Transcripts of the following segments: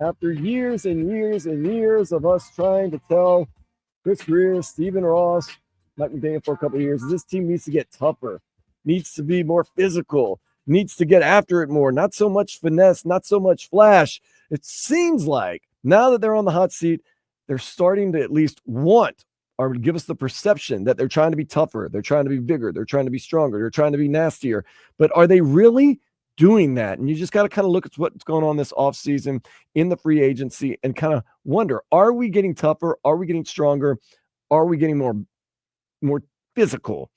After years and years and years of us trying to tell Chris Grier, Stephen Ross, Mike McDaniel for a couple of years, this team needs to get tougher, needs to be more physical, needs to get after it more, not so much finesse, not so much flash. It seems like now that they're on the hot seat, they're starting to at least want or give us the perception that they're trying to be tougher, they're trying to be bigger, they're trying to be stronger, they're trying to be nastier. But are they really doing that? And you just got to kind of look at what's going on this offseason in the free agency and kind of wonder, are we getting tougher? Are we getting stronger? Are we getting more physical?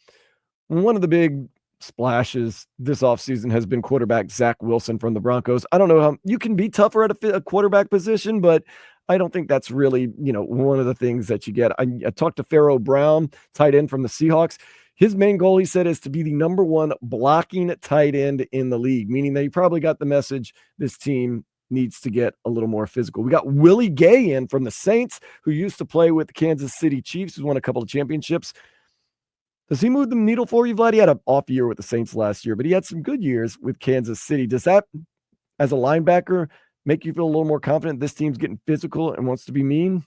One of the big splashes this offseason has been quarterback Zach Wilson from the Broncos. I don't know how you can be tougher at a quarterback position, but I don't think that's really, one of the things that you get. I talked to Pharaoh Brown, tight end from the Seahawks. His main goal, he said, is to be the number one blocking tight end in the league, meaning that he probably got the message this team needs to get a little more physical. We got Willie Gay in from the Saints, who used to play with the Kansas City Chiefs, who's won a couple of championships. Does he move the needle for you, Vlad? He had an off year with the Saints last year, but he had some good years with Kansas City. Does that, as a linebacker, make you feel a little more confident this team's getting physical and wants to be mean?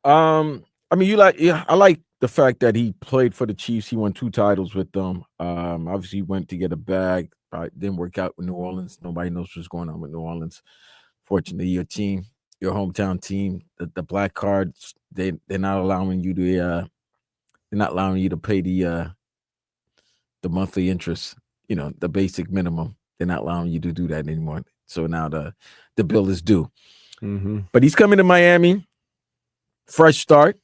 I mean, I like the fact that he played for the Chiefs. He won 2 titles with them. Obviously, he went to get a bag. Didn't work out with New Orleans. Nobody knows what's going on with New Orleans. Fortunately, your team, your hometown team, the black cards, they're not allowing you to pay the monthly interest. The basic minimum. They're not allowing you to do that anymore. So now the bill is due. Mm-hmm. But he's coming to Miami, fresh start,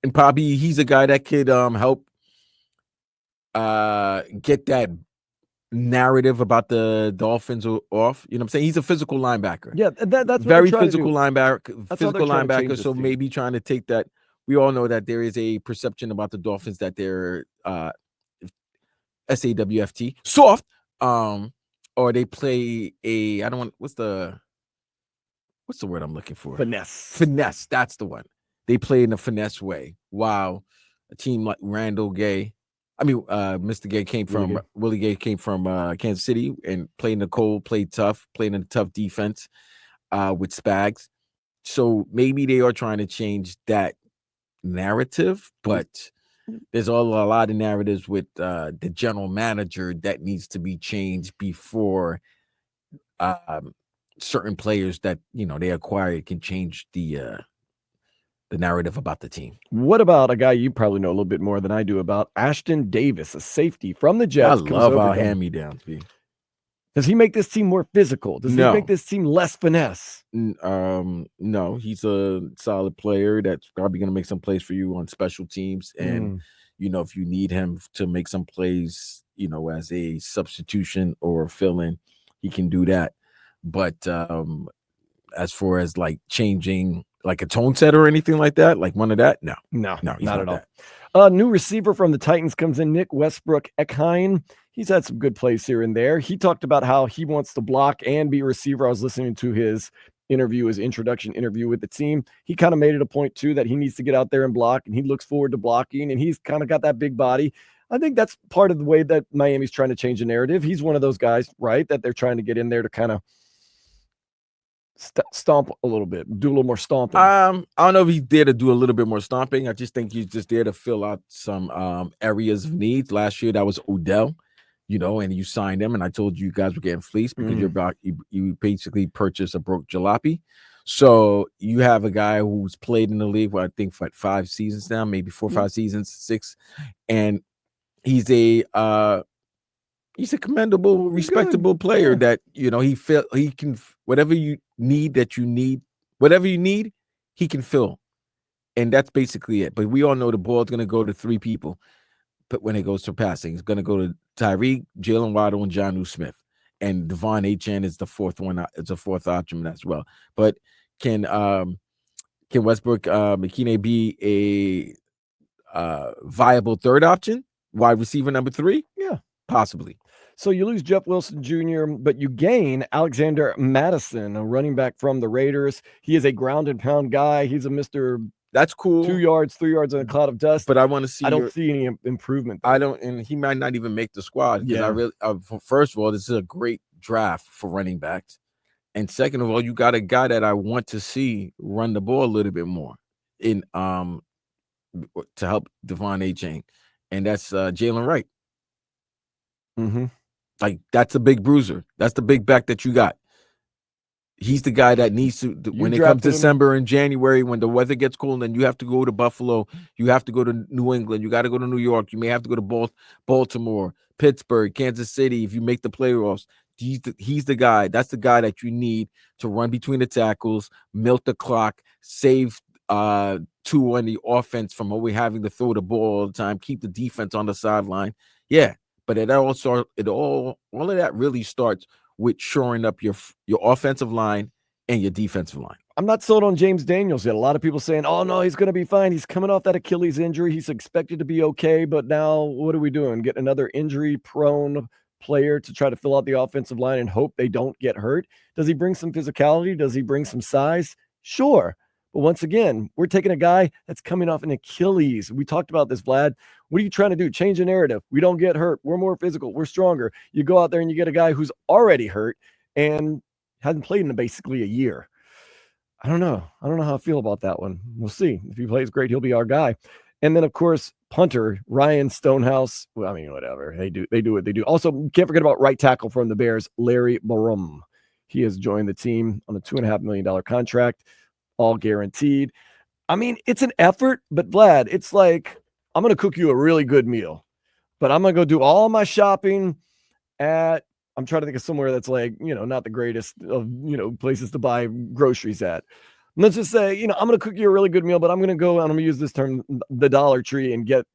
and probably he's a guy that could help get that narrative about the Dolphins off. You know what I'm saying? He's a physical linebacker. Yeah, that's very physical linebacker. That's physical linebacker. So maybe trying to take that. We all know that there is a perception about the Dolphins that they're SAWFT soft. Or they play what's the word I'm looking for? Finesse. That's the one. They play in a finesse way. Wow. A team like Mr. Gay Willie Gay came from Kansas City and played in the cold, played tough, played in a tough defense with Spags. So maybe they are trying to change that narrative, but there's a lot of narratives with the general manager that needs to be changed before certain players that they acquired can change the narrative about the team. What about a guy you probably know a little bit more than I do about, Ashton Davis, a safety from the Jets? I love our hand-me-downs. Does he make this team more physical? Does he make this team less finesse? No, he's a solid player that's probably going to make some plays for you on special teams. And, if you need him to make some plays, as a substitution or fill-in, he can do that. But as far as like changing like a tone setter or anything like that, like one of that, no, not at all. A new receiver from the Titans comes in, Nick Westbrook-Ekine. He's had some good plays here and there. He talked about how he wants to block and be a receiver. I was listening to his introduction interview with the team. He kind of made it a point too that he needs to get out there and block, and he looks forward to blocking, and he's kind of got that big body. I think that's part of the way that Miami's trying to change the narrative. He's one of those guys, right, that they're trying to get in there to kind of stomp a little bit, do a little more stomping. I don't know if he's there to do a little bit more stomping. I just think he's just there to fill out some areas of needs. Last year, that was Odell, and you signed him, and I told you guys were getting fleeced because you basically purchased a broke jalopy. So you have a guy who's played in the league for, I think, for 5 seasons now, maybe 4 or 5 seasons, 6, and he's a commendable, respectable player that he can whatever you need, he can fill, and that's basically it. But we all know the ball's going to go to 3 people. But when it goes to passing, it's going to go to Tyreek, Jalen Waddle, and Jonnu Smith, and Devon Achane is the fourth one. It's a fourth option as well. But can Westbrook-Ekine be a viable third option, wide receiver number 3? Yeah, possibly. So you lose Jeff Wilson Jr., but you gain Alexander Madison, a running back from the Raiders. He is a ground and pound guy. He's a Mr. That's cool. 2 yards, 3 yards in a cloud of dust. But I want to see. I don't see any improvement there. I don't, and he might not even make the squad because I really. First of all, this is a great draft for running backs, And second of all, you got a guy that I want to see run the ball a little bit more in to help Devon A-Chain, and that's Jalen Wright. Mm-hmm. Like, that's a big bruiser. That's the big back that you got. He's the guy that needs to, when it comes December and January, when the weather gets cold and you have to go to Buffalo, you have to go to New England, you got to go to New York, you may have to go to Baltimore, Pittsburgh, Kansas City. If you make the playoffs, he's the guy. That's the guy that you need to run between the tackles, milk the clock, save two on the offense from always having to throw the ball all the time, keep the defense on the sideline. Yeah, but all of that really starts with shoring up your offensive line and your defensive line. I'm not sold on James Daniels yet. A lot of people saying, oh, no, he's going to be fine. He's coming off that Achilles injury. He's expected to be okay. But now what are we doing? Get another injury-prone player to try to fill out the offensive line and hope they don't get hurt? Does he bring some physicality? Does he bring some size? Sure. But once again, we're taking a guy that's coming off an Achilles. We talked about this, Vlad. What are you trying to do? Change the narrative. We don't get hurt. We're more physical. We're stronger. You go out there and you get a guy who's already hurt and hasn't played in basically a year. I don't know. I don't know how I feel about that one. We'll see. If he plays great, he'll be our guy. And then, of course, punter Ryan Stonehouse. Well, I mean, whatever. They do what they do. Also, can't forget about right tackle from the Bears, Larry Borom. He has joined the team on a $2.5 million contract, all guaranteed. I mean, it's an effort, but Vlad, it's like, I'm going to cook you a really good meal, but I'm going to go do all my shopping I'm trying to think of somewhere that's like, not the greatest of, places to buy groceries at. Let's just say, I'm going to cook you a really good meal, but I'm going to go and I'm going to use this term, the Dollar Tree, and get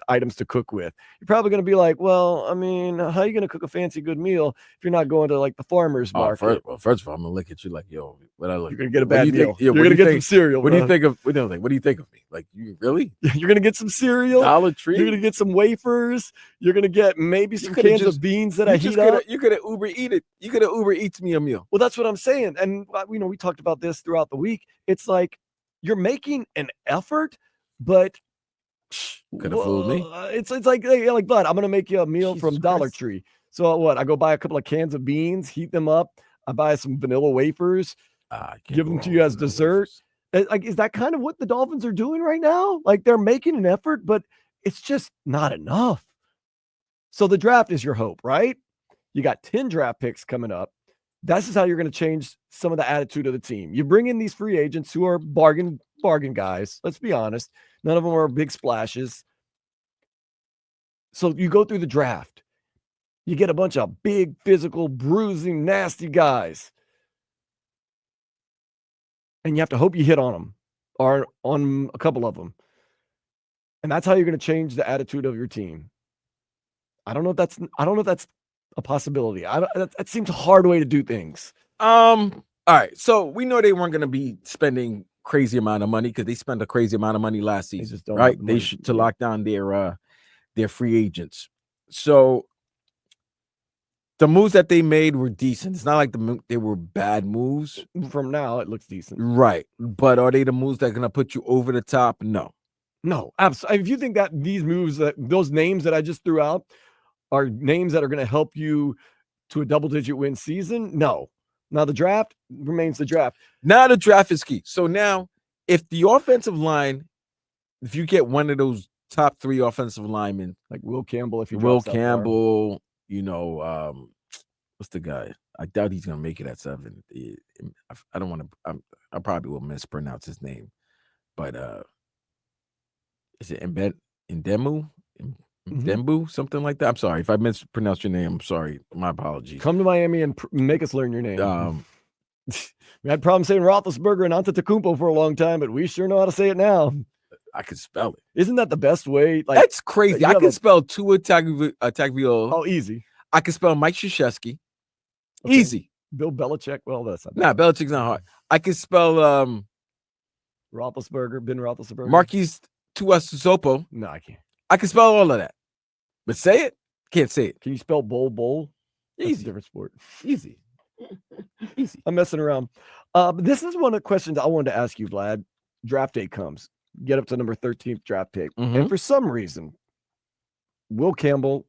items to cook with. You're probably going to be like, well, I mean, how are you going to cook a fancy good meal if you're not going to like the farmer's market? First of all, I'm going to look at you like, yo, what I look. You're going to get a bad meal. You're going to get some cereal. What do you think of? What do you think of me? Like, you really? You're going to get some cereal. Dollar Tree. You're going to get some wafers. You're going to get maybe some cans of beans that I heat up. You could have Uber Eated. You could have Uber Eats me a meal. Well, that's what I'm saying. And we talked about this throughout the week. It's like, you're making an effort, but could have fooled me. It's like Bud, I'm gonna make you a meal from Dollar Tree. So what? I go buy a couple of cans of beans, heat them up. I buy some vanilla wafers, give them to you as dessert. Like, is that kind of what the Dolphins are doing right now? Like, they're making an effort, but it's just not enough. So the draft is your hope, right? You got 10 draft picks coming up. This is how you're going to change some of the attitude of the team. You bring in these free agents who are bargain guys. Let's be honest. None of them are big splashes. So you go through the draft. You get a bunch of big, physical, bruising, nasty guys. And you have to hope you hit on them or on a couple of them. And that's how you're going to change the attitude of your team. I don't know if that's a possibility. That seems a hard way to do things. All right. So we know they weren't going to be spending crazy amount of money because they spent a crazy amount of money last season, right? They should to lock down their free agents. So the moves that they made were decent. It's not like they were bad moves. From now, it looks decent, right? But are they the moves that are going to put you over the top? No, absolutely. If you think that these moves, those names that I just threw out, are names that are going to help you to a double-digit win season? No. Now the draft remains the draft. Now the draft is key. So now, if the offensive line, if you get one of those top 3 offensive linemen, like Will Campbell, what's the guy? I doubt he's going to make it at 7. I don't want to. I probably will mispronounce his name, but is it Ndemu? Dembu, something like that. I'm sorry if I mispronounced your name. I'm sorry. My apologies. Come to Miami and make us learn your name. We had problems saying Roethlisberger and Antetokounmpo for a long time, but we sure know how to say it now. I can spell it. Isn't that the best way? Like, that's crazy. I can spell Tua Tagovailoa. Oh, easy. I can spell Mike Krzyzewski. Okay. Easy. Bill Belichick. Well, that's not bad. Belichick's not hard. I can spell Roethlisberger, Ben Roethlisberger. Marquise Tuiasosopo. No, I can't. I can spell all of that. But say it? Can't say it. Can you spell bowl? Easy. That's a different sport. Easy. I'm messing around. But this is one of the questions I wanted to ask you, Vlad. Draft day comes. Get up to number 13th draft pick. Mm-hmm. And for some reason, Will Campbell,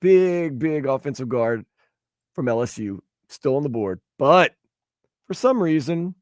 big offensive guard from LSU, still on the board. But for some reason,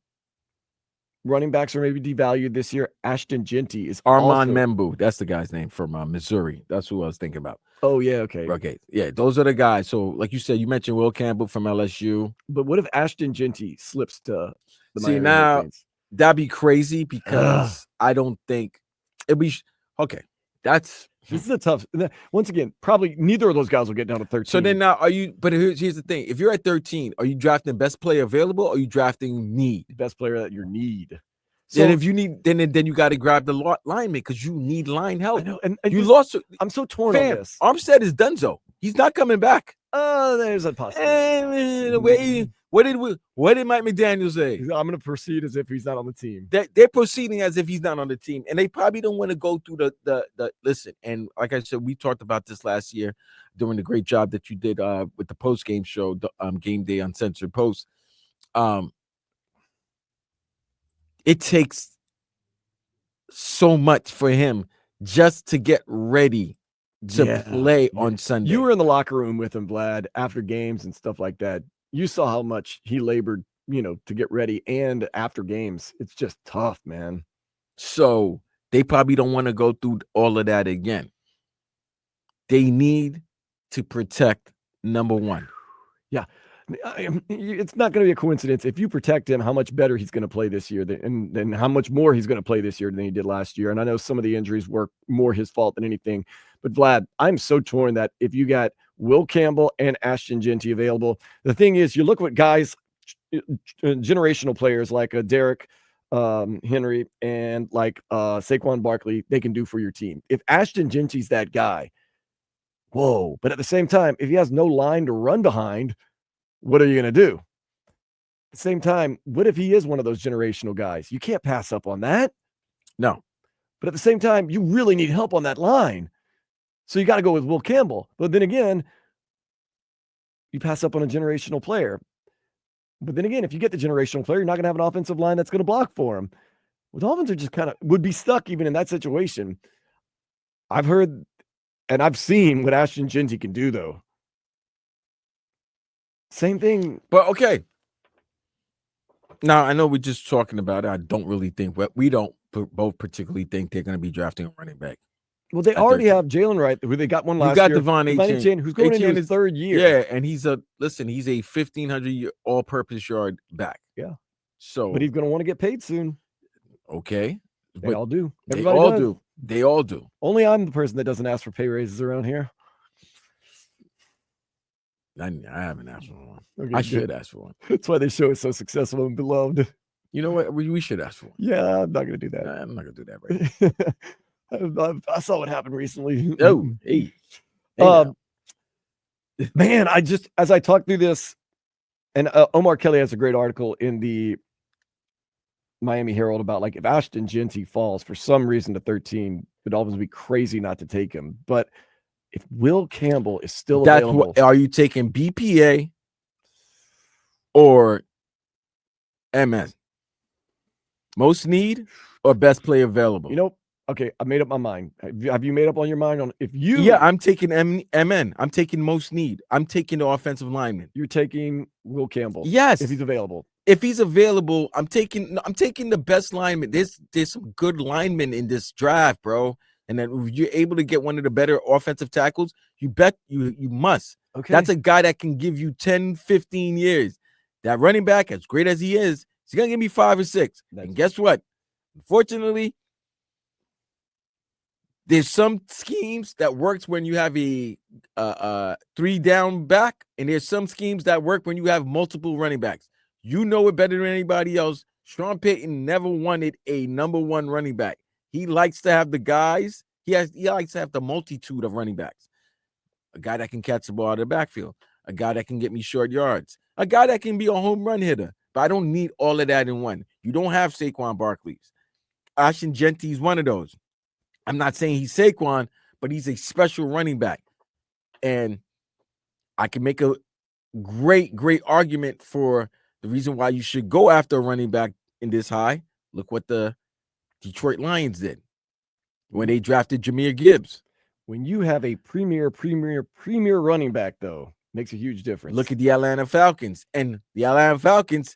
running backs are maybe devalued this year. Ashton Genty is Armand also, Membu. That's the guy's name from Missouri. That's who I was thinking about. oh yeah, okay. Okay. Yeah, those are the guys. So, like you said, you mentioned Will Campbell from LSU. But what if Ashton Genty slips to the See, Miami now Hurricanes? that'd be crazy Ugh. because I don't think it'd be okay. That's This is a tough. Once again, probably neither of those guys will get down to 13. so then now are you? But here's the thing: if you're at 13, are you drafting best player available, or are you drafting need? Best player that you need. So then if you need, then you got to grab the lineman because you need line help. I know, and You lost. I'm so torn on this. Armstead is donezo. He's not coming back. There's a possibility. What did Mike McDaniel say? I'm going to proceed as if he's not on the team. They're proceeding as if he's not on the team, and they probably don't want to go through the listen. And like I said, we talked about this last year during the great job that you did with the post game show, the Game Day Uncensored Post. It takes so much for him just to get ready to play on Sunday. You were in the locker room with him, Vlad, after games and stuff like that. You saw how much he labored, to get ready and after games. It's just tough, man. So they probably don't want to go through all of that again. They need to protect number one. Yeah. It's not going to be a coincidence if you protect him, how much better he's going to play this year and how much more he's going to play this year than he did last year. And I know some of the injuries were more his fault than anything. But Vlad, I'm so torn that if you got Will Campbell and Ashton Genty available, the thing is, you look what guys, generational players like Derek Henry and like Saquon Barkley, they can do for your team. If Ashton Genty's that guy, whoa. But at the same time, if he has no line to run behind, what are you going to do? At the same time, what if he is one of those generational guys? You can't pass up on that. No. But at the same time, you really need help on that line. So you got to go with Will Campbell. But then again, you pass up on a generational player. But then again, if you get the generational player, you're not going to have an offensive line that's going to block for him. Well, Dolphins are just would be stuck even in that situation. I've heard and I've seen what Ashton Genty can do, though. Same thing. But okay. Now, I know we're just talking about it. I don't really think we don't both particularly think they're going to be drafting a running back. Well, they already have Jalen Wright, who they got one last year. You got Devon Achane, who's going into his third year. Yeah, and he's a 1,500 all-purpose yard back. Yeah. So, but he's going to want to get paid soon. Okay. They all do. They all do. They all do. Only I'm the person that doesn't ask for pay raises around here. I haven't asked for one. Okay, I should ask for one. That's why this show is so successful and beloved. You know what? We should ask for one. Yeah, I'm not going to do that. I'm not going to do that right now. I saw what happened recently. Oh, hey. Man, as I talk through this, and Omar Kelly has a great article in the Miami Herald about, like, if Ashton Genty falls for some reason to 13, the Dolphins would be crazy not to take him. But if Will Campbell is still available, are you taking BPA or MN? Most need or best player available? Okay, I made up my mind. Have you made up on your mind on if you? Yeah, I'm taking MN. I'm taking most need. I'm taking the offensive lineman. You're taking Will Campbell. Yes, if he's available. If he's available, I'm taking the best lineman. There's some good linemen in this draft, bro. And then if you're able to get one of the better offensive tackles, you must. Okay. That's a guy that can give you 10, 15 years. That running back, as great as he is, he's going to give me 5 or 6. And guess what? Unfortunately, there's some schemes that works when you have a 3-down back, and there's some schemes that work when you have multiple running backs. You know it better than anybody else. Sean Payton never wanted a number 1 running back. He likes to have the guys. He likes to have the multitude of running backs. A guy that can catch the ball out of the backfield. A guy that can get me short yards. A guy that can be a home run hitter. But I don't need all of that in one. You don't have Saquon Barkley's. Ashton Genty is one of those. I'm not saying he's Saquon, but he's a special running back. And I can make a great, great argument for the reason why you should go after a running back in this high. Look what the Detroit Lions did when they drafted Jahmyr Gibbs. When you have a premier running back, though, makes a huge difference. Look at the Atlanta Falcons. And the Atlanta Falcons,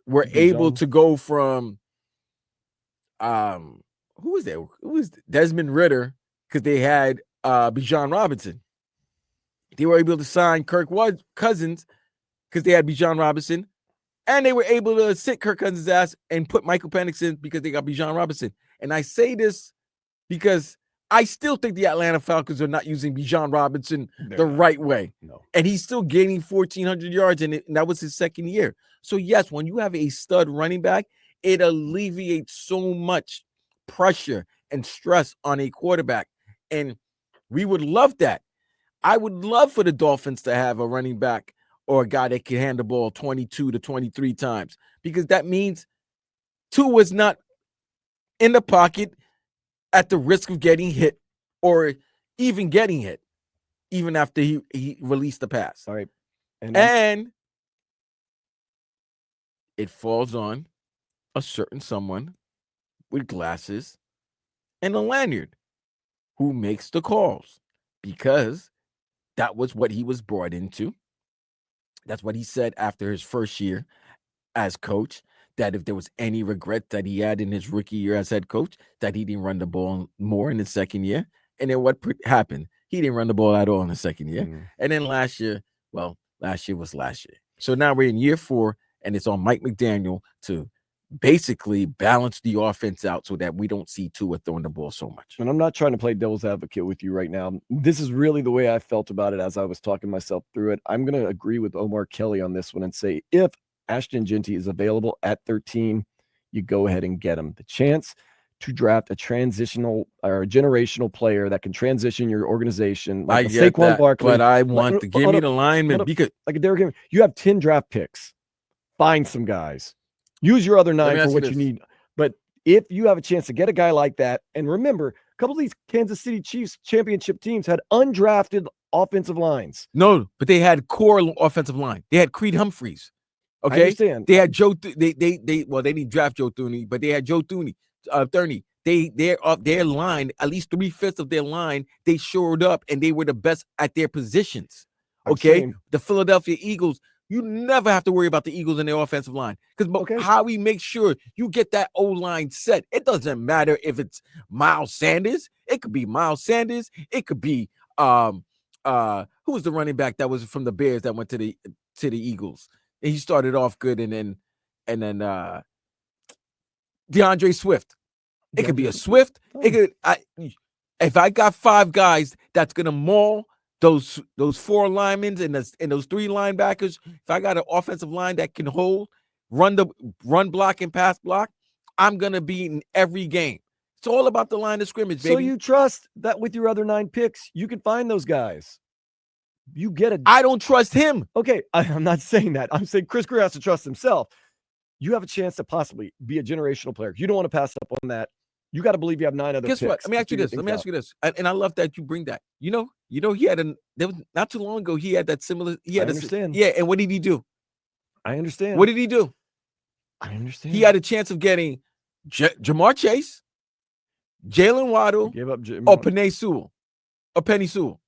were able Bijan. to go from who was that? Who was Desmond Ritter, because they had Bijan Robinson. They were able to sign Kirk Cousins because they had Bijan Robinson, and they were able to sit Kirk Cousins' ass and put Michael Penix in because they got Bijan Robinson. And I say this because I still think the Atlanta Falcons are not using Bijan Robinson right way. No. And he's still gaining 1,400 yards, and that was his second year. So, yes, when you have a stud running back, it alleviates so much pressure and stress on a quarterback. And we would love that. I would love for the Dolphins to have a running back or a guy that can hand the ball 22 to 23 times, because that means Tua is not in the pocket at the risk of getting hit or even getting hit, even after he released the pass. All right. And it falls on a certain someone with glasses and a lanyard who makes the calls, because that was what he was brought into. That's what he said after his first year as coach, that if there was any regret that he had in his rookie year as head coach, that he didn't run the ball more in the second year. And then what happened? He didn't run the ball at all in the second year. And then last year was last year. So now we're in year 4, and it's on Mike McDaniel to basically balance the offense out so that we don't see Tua throwing the ball so much. And I'm not trying to play devil's advocate with you right now. This is really the way I felt about it as I was talking myself through it. I'm going to agree with Omar Kelly on this one and say, if Ashton Jeanty is available at 13, you go ahead and get him. The chance to draft a transitional or a generational player that can transition your organization, like I get Saquon that, Barkley, but I want to give me the lineman, because like a Derrick Henry. You have 10 draft picks. Find some guys. Use your other 9 for what you need. But if you have a chance to get a guy like that, and remember, a couple of these Kansas City Chiefs championship teams had undrafted offensive lines. No, but they had core offensive line. They had Creed Humphreys. Okay, I understand. They had Joe. They didn't draft Joe Thuney, but they had Joe Thuney. Their line, at least 3/5 of their line, they shored up, and they were the best at their positions. Okay, the Philadelphia Eagles. You never have to worry about the Eagles and their offensive line, because how we make sure you get that O-line set. It doesn't matter if it's Miles Sanders. It could be Miles Sanders. It could be who was the running back that was from the Bears that went to the Eagles, and he started off good, and then DeAndre Swift. It could be a Swift. It could. If I got 5 guys that's gonna maul those 4 linemen and those 3 linebackers, if I got an offensive line that can hold, run block and pass block, I'm gonna be in every game. It's all about the line of scrimmage, baby. So you trust that with your other 9 picks, you can find those guys. You get it. I don't trust him. Okay, I'm not saying that. I'm saying Chris Grier has to trust himself. You have a chance to possibly be a generational player. You don't want to pass up on that. You got to believe you have 9 other picks. Guess what? Let me ask you this. And I love that you bring that. You know, he had there was not too long ago, he had that similar. I understand. Yeah, and what did he do? I understand. What did he do? I understand. He had a chance of getting Jamar Chase, Jalen Waddle, or Penei Sewell.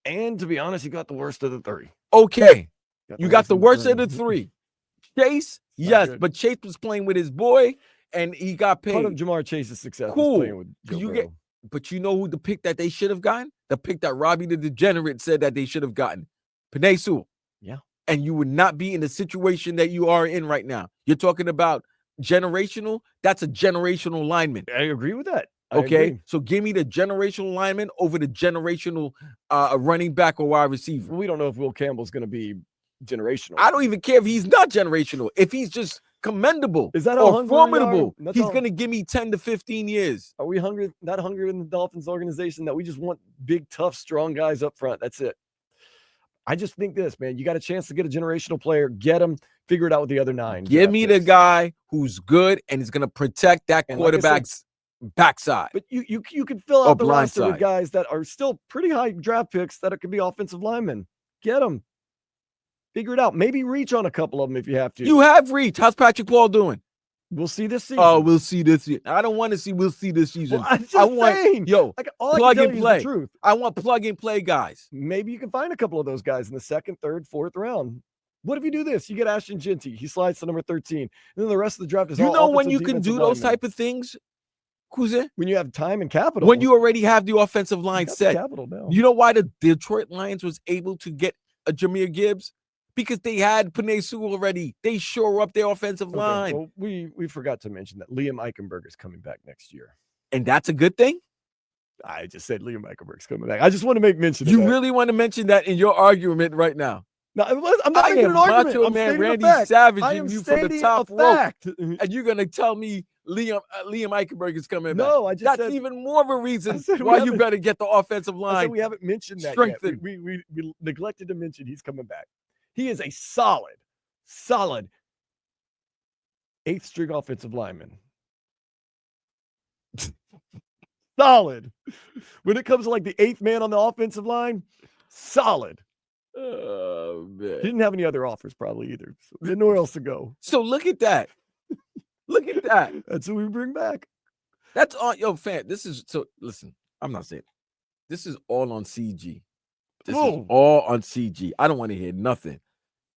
And to be honest, you got the worst of the 3. Okay. You got the worst of the 3. Chase, yes, but Chase was playing with his boy, and he got paid. Part of Jamar Chase's success cool. was playing with Joe Burrow. But you know who the pick that they should have gotten? The pick that Robbie the Degenerate said that they should have gotten. Penei Sewell. Yeah. And you would not be in the situation that you are in right now. You're talking about generational. That's a generational lineman. I agree with that. Okay. So give me the generational lineman over the generational running back or wide receiver. We don't know if Will Campbell's going to be generational. I don't even care if he's not generational. If he's just commendable, is that or formidable, he's going to give me 10 to 15 years. Are we hungry? Not hungry in the Dolphins organization that we just want big, tough, strong guys up front. That's it. I just think this, man. You got a chance to get a generational player. Get him. Figure it out with the other 9. Give me the guy who's good and is going to protect that quarterback's backside. But you can fill out the roster with guys that are still pretty high draft picks that could be offensive linemen. Get them. Figure it out. Maybe reach on a couple of them if you have to. You have reached. How's Patrick Paul doing? We'll see this season. Oh, we'll see this season. I don't want to see we'll see this season. Well, I want plug and play. I want plug and play guys. Maybe you can find a couple of those guys in the 2nd, 3rd, 4th round. What if you do this? You get Ashton Genty. He slides to number 13. And then the rest of the draft is You all know when offensive, you can defensive do those linemen. type of things, Cousin? When you have time and capital. When you already have the offensive You line got the set. capital now. You know why the Detroit Lions was able to get a Jahmyr Gibbs? Because they had Penei Sewell already. They shore up their offensive line. Well, we forgot to mention that Liam Eichenberg is coming back next year. And that's a good thing? I just said Liam Eichenberg's coming back. I just want to make mention of You that. really want to mention that in your argument right now? No, I'm not making an argument. Macho I'm Man stating Randy a fact. Savage I and am you from the stating top a rope. fact. And you're going to tell me Liam Eichenberg is coming back. No, I just That's said even more of a reason we why you haven't- better get the offensive line. I said we haven't mentioned that strengthened. yet. We neglected to mention he's coming back. He is a solid 8th string offensive lineman. Solid. When it comes to like the 8th man on the offensive line, solid. Oh, man. He didn't have any other offers probably either. So didn't know where else to go. So look at that. Look at that. That's who we bring back. That's all. Yo, fan, this is so. Listen, I'm not saying it. This is all on CG. This is all on CG. I don't want to hear nothing.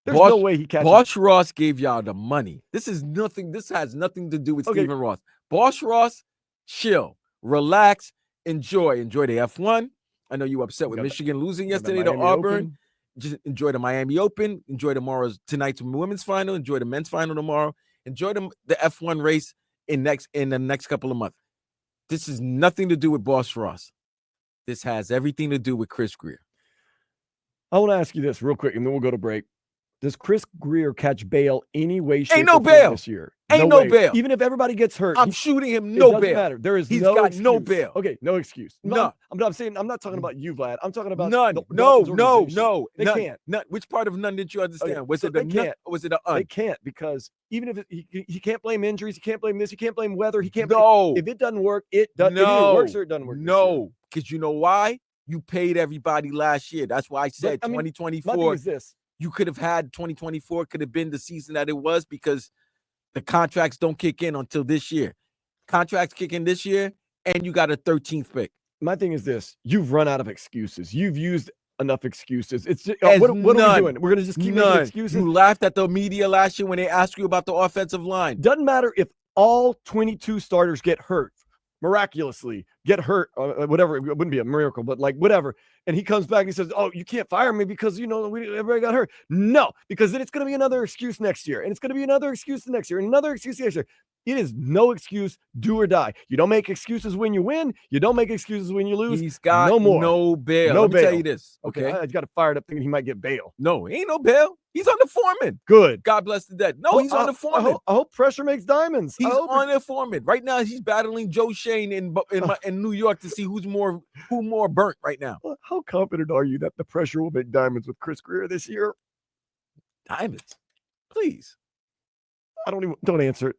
There's no way he catches. Bosch Ross gave y'all the money. This is nothing. This has nothing to do with Stephen Ross. Bosch Ross, chill, relax, enjoy the F1. I know you upset with Michigan losing yesterday to Auburn. Open. Just enjoy the Miami Open. Enjoy tonight's women's final. Enjoy the men's final tomorrow. Enjoy the F1 race in the next couple of months. This is nothing to do with Bosch Ross. This has everything to do with Chris Grier. I want to ask you this real quick, and then we'll go to break. Does Chris Grier catch bail any way, shape, Ain't no or form bail this year? Ain't no way. bail. Even if everybody gets hurt, I'm shooting him it no doesn't bail. matter. There is He's no got excuse. no bail. Okay, no excuse. No. I'm not talking about you, Vlad. I'm talking about none. the No. organization. They none. can't. None. Which part of none did you understand? Okay, Was so it the they nut can't. or was it the un? They can't, because even if he can't blame injuries, he can't blame this, he can't blame weather, he can't. No. If it doesn't work, it doesn't. No. It either works or it doesn't work. No, because you know why? You paid everybody last year. That's why I said 2024. My thing is this. You could have had 2024 could have been the season that it was, because the contracts don't kick in until this year. Contracts kick in this year, and you got a 13th pick. My thing is this. You've run out of excuses. You've used enough excuses. It's just, what are we doing? We're going to just keep making excuses? You laughed at the media last year when they asked you about the offensive line. Doesn't matter if all 22 starters get hurt, miraculously get hurt, whatever. It wouldn't be a miracle, but like whatever. And he comes back and he says, "Oh, you can't fire me because everybody got hurt." No, because then it's going to be another excuse next year, and it's going to be another excuse the next year, and another excuse next year. It is no excuse, do or die. You don't make excuses when you win. You don't make excuses when you lose. He's got no more. No bail. No Let me bail. tell you this. Okay. I got fired up thinking he might get bail. No, ain't no bail. He's on the foreman. Good. God bless the dead. No, he's on the foreman. I hope pressure makes diamonds. He's on the foreman. Right now, he's battling Joe Shane in New York to see who more burnt right now. How confident are you that the pressure will make diamonds with Chris Grier this year? Diamonds. Please. Don't answer it.